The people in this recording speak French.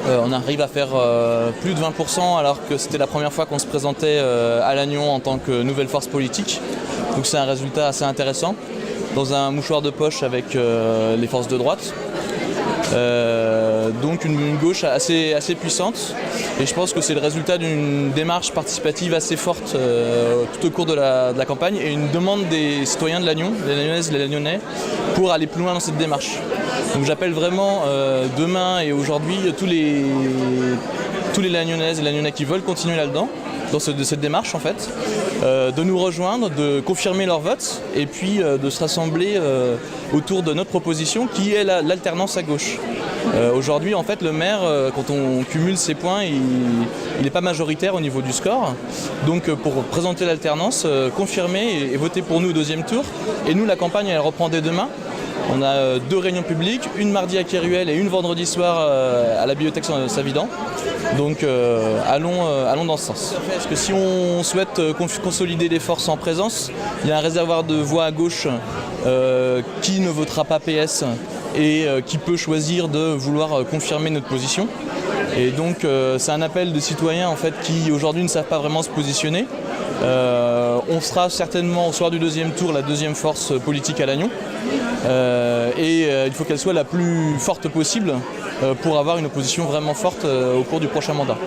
On arrive à faire plus de 20% alors que c'était la première fois qu'on se présentait à Lannion en tant que nouvelle force politique. Donc c'est un résultat assez intéressant, dans un mouchoir de poche avec les forces de droite. Donc une gauche assez puissante, et je pense que c'est le résultat d'une démarche participative assez forte tout au cours de la campagne, et une demande des citoyens de Lannion, des Lagnonnaises et des Lagnonnais, pour aller plus loin dans cette démarche. Donc j'appelle vraiment demain et aujourd'hui tous les Lagnonnaises et Lagnonnais qui veulent continuer là-dedans, dans cette démarche en fait, de nous rejoindre, de confirmer leur vote et puis de se rassembler autour de notre proposition qui est l'alternance à gauche. Aujourd'hui en fait le maire, quand on cumule ses points, il n'est pas majoritaire au niveau du score. Donc pour présenter l'alternance, confirmer et voter pour nous au deuxième tour. Et nous, la campagne elle reprend dès demain. On a 2 réunions publiques, une mardi à Kéruel et une vendredi soir à la bibliothèque Savidan. Donc allons dans ce sens. Parce que si on souhaite consolider les forces en présence, il y a un réservoir de voix à gauche qui ne votera pas PS et qui peut choisir de vouloir confirmer notre position. Et donc c'est un appel de citoyens en fait, qui aujourd'hui ne savent pas vraiment se positionner. On sera certainement au soir du deuxième tour la deuxième force politique à Lannion. Il faut qu'elle soit la plus forte possible pour avoir une opposition vraiment forte au cours du prochain mandat.